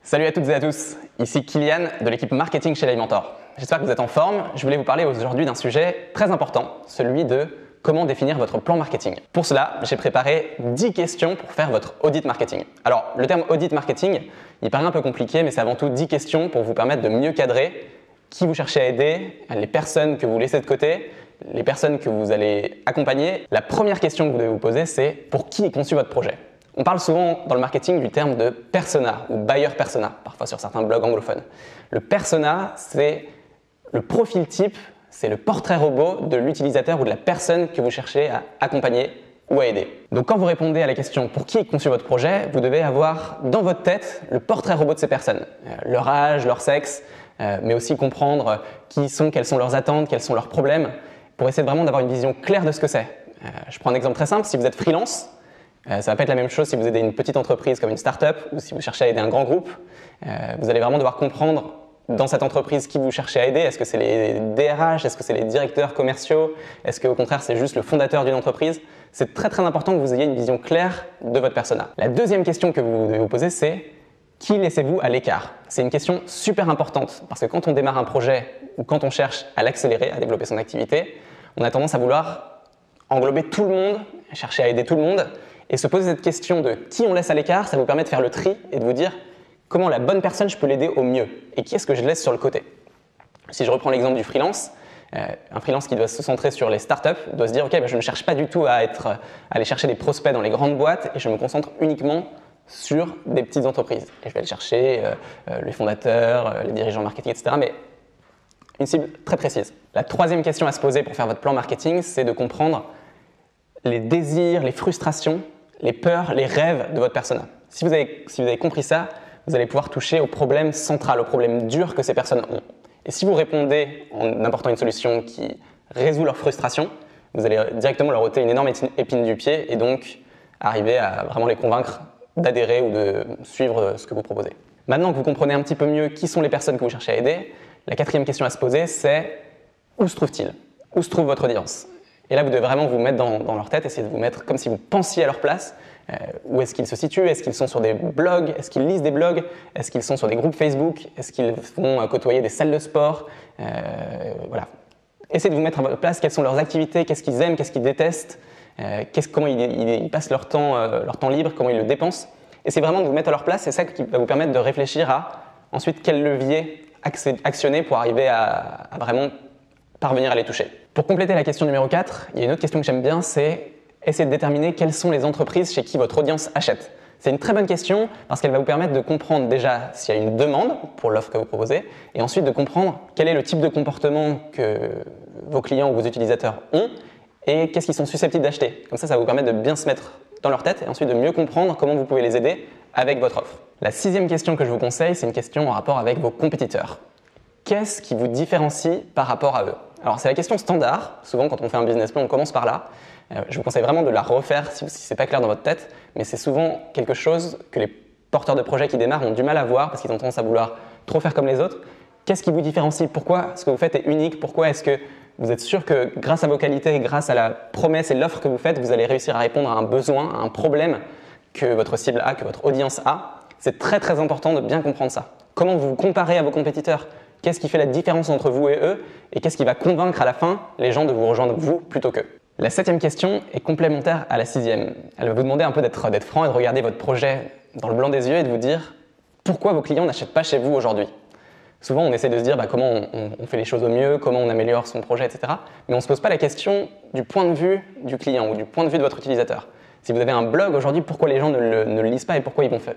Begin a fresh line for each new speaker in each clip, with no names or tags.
Salut à toutes et à tous, ici Kylian de l'équipe marketing chez Livementor. J'espère que vous êtes en forme. Je voulais vous parler aujourd'hui d'un sujet très important, celui de comment définir votre plan marketing. Pour cela, j'ai préparé 10 questions pour faire votre audit marketing. Alors, le terme audit marketing, il paraît un peu compliqué, mais c'est avant tout 10 questions pour vous permettre de mieux cadrer qui vous cherchez à aider, les personnes que vous laissez de côté, les personnes que vous allez accompagner. La première question que vous devez vous poser, c'est pour qui est conçu votre projet ? On parle souvent dans le marketing du terme de persona ou buyer persona, parfois sur certains blogs anglophones. Le persona, c'est le profil type, c'est le portrait robot de l'utilisateur ou de la personne que vous cherchez à accompagner ou à aider. Donc quand vous répondez à la question pour qui est conçu votre projet, vous devez avoir dans votre tête le portrait robot de ces personnes, leur âge, leur sexe, mais aussi comprendre qui ils sont, quelles sont leurs attentes, quels sont leurs problèmes, pour essayer vraiment d'avoir une vision claire de ce que c'est. Je prends un exemple très simple, si vous êtes freelance, ça ne va pas être la même chose si vous aidez une petite entreprise comme une start-up ou si vous cherchez à aider un grand groupe. Vous allez vraiment devoir comprendre dans cette entreprise qui vous cherchez à aider. Est-ce que c'est les DRH? Est-ce que c'est les directeurs commerciaux? Est-ce qu'au contraire c'est juste le fondateur d'une entreprise? C'est très très important que vous ayez une vision claire de votre persona. La deuxième question que vous devez vous poser, c'est qui laissez-vous à l'écart? C'est une question super importante parce que quand on démarre un projet ou quand on cherche à l'accélérer, à développer son activité, on a tendance à vouloir englober tout le monde, chercher à aider tout le monde. Et se poser cette question de qui on laisse à l'écart, ça vous permet de faire le tri et de vous dire comment la bonne personne, je peux l'aider au mieux et qui est-ce que je laisse sur le côté. Si je reprends l'exemple du freelance, un freelance qui doit se centrer sur les startups doit se dire ok, je ne cherche pas du tout à aller chercher des prospects dans les grandes boîtes et je me concentre uniquement sur des petites entreprises. Et je vais aller chercher les fondateurs, les dirigeants marketing, etc. Mais une cible très précise. La troisième question à se poser pour faire votre plan marketing, c'est de comprendre les désirs, les frustrations, les peurs, les rêves de votre persona. Si vous avez compris ça, vous allez pouvoir toucher au problème central, au problème dur que ces personnes ont. Et si vous répondez en apportant une solution qui résout leurs frustrations, vous allez directement leur ôter une énorme épine du pied et donc arriver à vraiment les convaincre d'adhérer ou de suivre ce que vous proposez. Maintenant que vous comprenez un petit peu mieux qui sont les personnes que vous cherchez à aider, la quatrième question à se poser, c'est où se trouve-t-il? Où se trouve votre audience? Et là, vous devez vraiment vous mettre dans leur tête, essayer de vous mettre comme si vous pensiez à leur place. Où est-ce qu'ils se situent? Est-ce qu'ils sont sur des blogs? Est-ce qu'ils lisent des blogs? Est-ce qu'ils sont sur des groupes Facebook? Est-ce qu'ils vont côtoyer des salles de sport? Voilà. Essayez de vous mettre à votre place. Quelles sont leurs activités? Qu'est-ce qu'ils aiment? Qu'est-ce qu'ils détestent? Comment ils passent leur temps libre? Comment ils le dépensent? Essayez vraiment de vous mettre à leur place. C'est ça qui va vous permettre de réfléchir à ensuite quel levier actionner pour arriver à vraiment parvenir à les toucher. Pour compléter la question numéro 4, il y a une autre question que j'aime bien, c'est essayer de déterminer quelles sont les entreprises chez qui votre audience achète. C'est une très bonne question parce qu'elle va vous permettre de comprendre déjà s'il y a une demande pour l'offre que vous proposez et ensuite de comprendre quel est le type de comportement que vos clients ou vos utilisateurs ont et qu'est-ce qu'ils sont susceptibles d'acheter. Comme ça va vous permettre de bien se mettre dans leur tête et ensuite de mieux comprendre comment vous pouvez les aider avec votre offre. La sixième question que je vous conseille, c'est une question en rapport avec vos compétiteurs. Qu'est-ce qui vous différencie par rapport à eux? Alors c'est la question standard, souvent quand on fait un business plan on commence par là. Je vous conseille vraiment de la refaire si ce n'est pas clair dans votre tête, mais c'est souvent quelque chose que les porteurs de projets qui démarrent ont du mal à voir parce qu'ils ont tendance à vouloir trop faire comme les autres. Qu'est-ce qui vous différencie? Pourquoi ce que vous faites est unique? Pourquoi est-ce que vous êtes sûr que grâce à vos qualités, grâce à la promesse et l'offre que vous faites, vous allez réussir à répondre à un besoin, à un problème que votre cible a, que votre audience a? C'est très très important de bien comprendre ça. Comment vous vous comparez à vos compétiteurs? Qu'est-ce qui fait la différence entre vous et eux? Et qu'est-ce qui va convaincre à la fin les gens de vous rejoindre vous plutôt qu'eux? La septième question est complémentaire à la sixième. Elle va vous demander un peu d'être franc et de regarder votre projet dans le blanc des yeux et de vous dire pourquoi vos clients n'achètent pas chez vous aujourd'hui. Souvent, on essaie de se dire comment on fait les choses au mieux, comment on améliore son projet, etc. Mais on ne se pose pas la question du point de vue du client ou du point de vue de votre utilisateur. Si vous avez un blog aujourd'hui, pourquoi les gens ne le lisent pas et pourquoi ils vont faire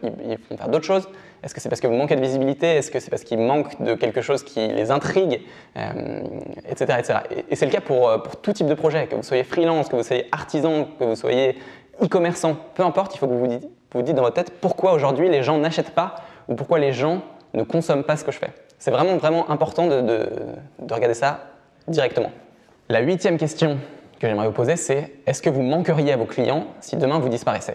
d'autres choses? Est-ce que c'est parce que vous manquez de visibilité? Est-ce que c'est parce qu'ils manquent de quelque chose qui les intrigue, etc., etc. Et c'est le cas pour tout type de projet, que vous soyez freelance, que vous soyez artisan, que vous soyez e-commerçant, peu importe, il faut que vous vous dites dans votre tête pourquoi aujourd'hui les gens n'achètent pas ou pourquoi les gens ne consomment pas ce que je fais. C'est vraiment, vraiment important de regarder ça directement. La huitième question que j'aimerais vous poser, c'est est-ce que vous manqueriez à vos clients si demain vous disparaissez?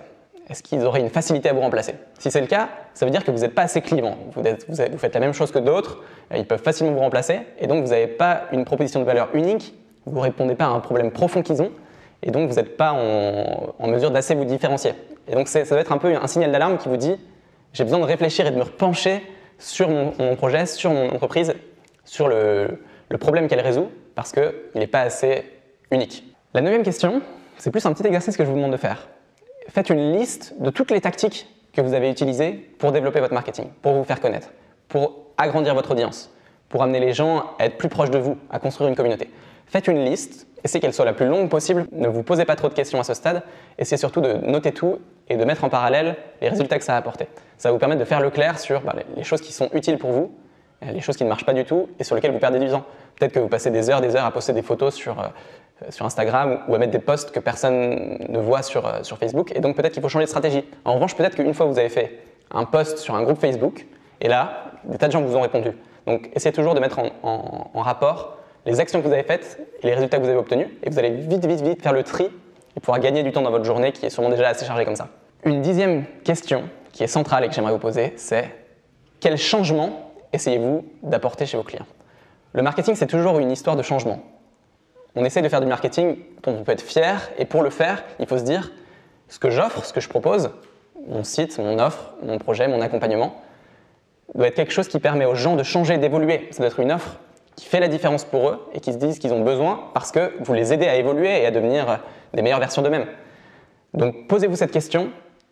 Est-ce qu'ils auraient une facilité à vous remplacer? Si c'est le cas, ça veut dire que vous n'êtes pas assez clivant. Vous faites la même chose que d'autres, ils peuvent facilement vous remplacer et donc vous n'avez pas une proposition de valeur unique, vous ne répondez pas à un problème profond qu'ils ont et donc vous n'êtes pas en mesure d'assez vous différencier. Et donc ça doit être un peu un signal d'alarme qui vous dit J'ai besoin de réfléchir et de me pencher sur mon projet, sur mon entreprise, sur le problème qu'elle résout, parce qu'il n'est pas assez unique. La 9e question, c'est plus un petit exercice que je vous demande de faire. Faites une liste de toutes les tactiques que vous avez utilisées pour développer votre marketing, pour vous faire connaître, pour agrandir votre audience, pour amener les gens à être plus proches de vous, à construire une communauté. Faites une liste, essayez qu'elle soit la plus longue possible, ne vous posez pas trop de questions à ce stade, essayez surtout de noter tout et de mettre en parallèle les résultats que ça a apporté. Ça va vous permettre de faire le clair sur les choses qui sont utiles pour vous, les choses qui ne marchent pas du tout et sur lesquelles vous perdez du temps. Peut-être que vous passez des heures à poster des photos sur Instagram ou à mettre des posts que personne ne voit sur Facebook, et donc peut-être qu'il faut changer de stratégie. En revanche, peut-être qu'une fois vous avez fait un post sur un groupe Facebook, et là, des tas de gens vous ont répondu. Donc essayez toujours de mettre en rapport les actions que vous avez faites et les résultats que vous avez obtenus, et vous allez vite faire le tri et pouvoir gagner du temps dans votre journée qui est sûrement déjà assez chargée comme ça. Une 10e question qui est centrale et que j'aimerais vous poser, c'est quel changement essayez-vous d'apporter chez vos clients? Le marketing, c'est toujours une histoire de changement. On essaie de faire du marketing dont on peut être fier, et pour le faire, il faut se dire ce que j'offre, ce que je propose, mon site, mon offre, mon projet, mon accompagnement, doit être quelque chose qui permet aux gens de changer, d'évoluer. Ça doit être une offre qui fait la différence pour eux et qui se disent qu'ils ont besoin parce que vous les aidez à évoluer et à devenir des meilleures versions d'eux-mêmes. Donc posez-vous cette question,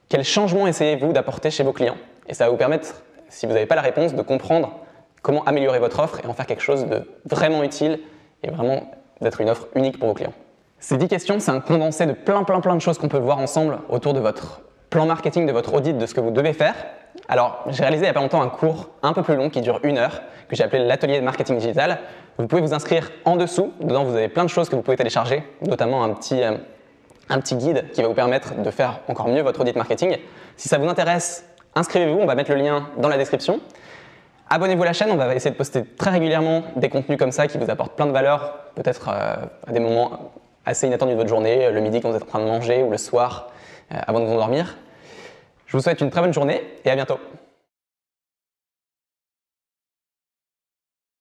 quel changement essayez-vous d'apporter chez vos clients? Et ça va vous permettre, si vous n'avez pas la réponse, de comprendre comment améliorer votre offre et en faire quelque chose de vraiment utile et vraiment d'être une offre unique pour vos clients. Ces 10 questions, c'est un condensé de plein de choses qu'on peut voir ensemble autour de votre plan marketing, de votre audit, de ce que vous devez faire. Alors, j'ai réalisé il n'y a pas longtemps un cours un peu plus long qui dure 1 heure, que j'ai appelé l'atelier de marketing digital. Vous pouvez vous inscrire en dessous. Dedans, vous avez plein de choses que vous pouvez télécharger, notamment un petit guide qui va vous permettre de faire encore mieux votre audit marketing. Si ça vous intéresse, inscrivez-vous, on va mettre le lien dans la description. Abonnez-vous à la chaîne, on va essayer de poster très régulièrement des contenus comme ça qui vous apportent plein de valeur, peut-être à des moments assez inattendus de votre journée, le midi quand vous êtes en train de manger ou le soir avant de vous endormir. Je vous souhaite une très bonne journée et à bientôt.